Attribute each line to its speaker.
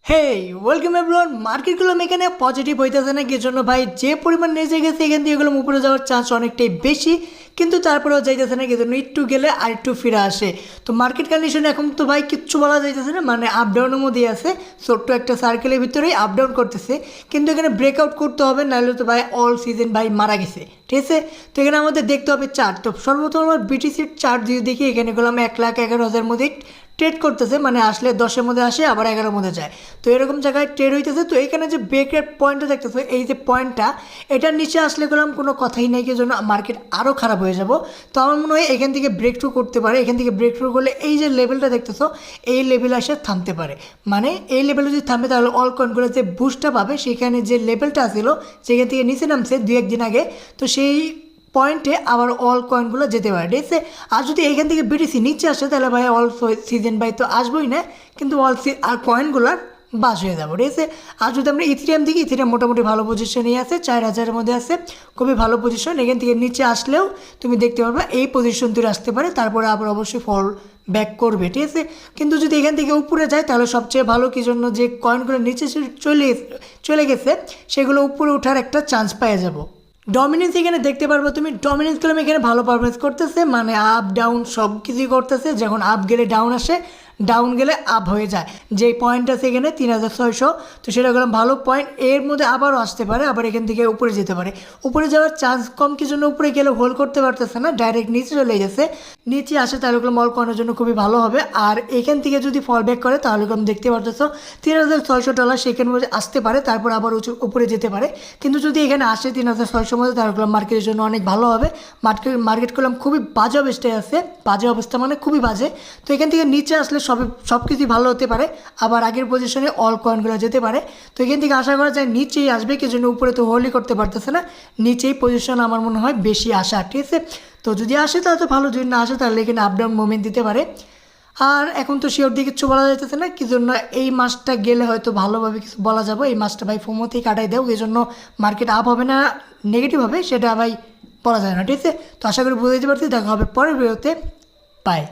Speaker 1: হেই welcome everyone. মার্কেটগুলো এখানে positive হইতেছে না কি জন্য ভাই, যে পরিমাণ নিচে গেছে এখান থেকে এগুলো উপরে যাওয়ার চান্স অনেকটাই বেশি, কিন্তু তারপরেও যাইতেছে না কি জন্য একটু গেলে আর একটু ফিরে আসে। তো মার্কেট কন্ডিশন এখন তো ভাই কিচ্ছু বলা যাইতেছে না, মানে আপ ডাউনের মধ্যে আছে, ছোট্ট একটা সার্কেলের ভিতরেই আপ ডাউন করতেছে, কিন্তু এখানে ব্রেকআউট করতে হবে, নাহলে তো ভাই অল সিজন ভাই মারা গেছে। ঠিক আছে, তো এখানে আমাদের দেখতে হবে চার্ট। তো সর্বপ্রথম আমার বিটিসির চার্ট দিয়ে দেখি, এখানে গেলাম 1,11,000 মধ্যে ট্রেড করতেছে, মানে আসলে 10-এর মধ্যে আসে আবার 11-এর মধ্যে যায়। তো এরকম জায়গায় ট্রেড হইতেছে। তো এখানে যে ব্রেকের পয়েন্টটা দেখতেছে, এই যে পয়েন্টটা, এটার নিচে আসলে গেলাম কোনো কথাই নেই, কি জন্য মার্কেট আরও খারাপ হয়ে যাব। তো আমার মনে হয় এখান থেকে ব্রেক থ্রু করতে পারে। এখান থেকে ব্রেক থ্রু করলে এই যে লেভেলটা দেখতেছো, এই লেভেলে এসে থামতে পারে। মানে এই লেভেলে যদি থামে তাহলে অল কয়েনগুলো যে বুস্টটা পাবে, সেখানে যে লেভেলটা ছিল সেখান থেকে নিচে নামছে 2-1 দিন আগে, তো সেই পয়েন্টে আবার অল কয়েনগুলো যেতে পারে। ঠিক আছে, আর যদি এখান থেকে বিটিসি নিচে আসে তাহলে ভাই অল সিজন ভাই তো আসবোই না, কিন্তু আর কয়েনগুলোর বাস হয়ে যাবো। ঠিক আছে, আর যদি আমরা ইথিরিয়াম দিকে, ইথিরিয়াম মোটামুটি ভালো পজিশনেই আছে, 4,000-এর মধ্যে আছে, খুবই ভালো পজিশন। এখান থেকে নিচে আসলেও তুমি দেখতে পারবে এই পজিশন তুলে আসতে পারে, তারপরে আবার অবশ্যই ফল ব্যাক করবে। ঠিক আছে, কিন্তু যদি এখান থেকে উপরে যায় তাহলে সবচেয়ে ভালো, কি জন্য যে কয়েনগুলো নিচে চলে গেছে সেগুলো উপরে ওঠার একটা চান্স পেয়ে যাবো। ডমিনেন্স এখানে দেখতে পারবো তুমি, ডমিনেন্স কলম এখানে ভালো পারফরমেন্স করতেছে, মানে আপ ডাউন সব কিছুই করতেছে। যখন আপ গেলে ডাউন আসে, ডাউন গেলে আপ হয়ে যায়। যে পয়েন্ট আছে এখানে 3,600, তো সেটা গেলাম ভালো পয়েন্ট। এর মধ্যে আবারও আসতে পারে, আবার এখান থেকে উপরে যেতে পারে। উপরে যাওয়ার চান্স কম, কি জন্য উপরে গেলে হোল্ড করতে পারতেছে না, ডাইরেক্ট নিচে চলে গেছে। নিচে আসে তাহলে ওগুলো মল করানোর জন্য খুবই ভালো হবে। আর এখান থেকে যদি ফল ব্যাক করে তাহলে আমি দেখতে পারতেছো $3,600 সেখানে মধ্যে আসতে পারে, তারপর আবার উপরে যেতে পারে। কিন্তু যদি এখানে আসে 3,600 মধ্যে, তাহলে মার্কেটের জন্য অনেক ভালো হবে। মার্কেট করলাম খুবই বাজে অবস্থায় আছে, বাজে অবস্থা মানে খুবই বাজে। তো এখান থেকে নিচে আসলে সব কিছুই ভালো হতে পারে, আবার আগের পজিশনে অল কয়েনগুলো যেতে পারে। তো এখান থেকে আশা করা যায় নিচেই আসবে, কি জন্য উপরে তো হোল্ডই করতে পারতেছে না, নিচেই পজিশন আমার মনে হয় বেশি আসা। ঠিক আছে, তো যদি আসে তাহলে তো ভালো, যদি না আসে তাহলে এখানে আপ ডাউন মুভমেন্ট দিতে পারে। আর এখন তো শিওর দিয়ে কিছু বলা যাইতেছে না, কি জন্য এই মাসটা গেলে হয়তো ভালোভাবে কিছু বলা যাবে। এই মাসটা ভাই ফোমোতেই কাটাই দেও, এই জন্য মার্কেট আপ হবে না নেগেটিভ হবে সেটা ভাই বলা যায় না। ঠিক আছে, তো আশা করি বুঝতে পারছি। দেখা হবে পরের ভিডিওতে, বাই।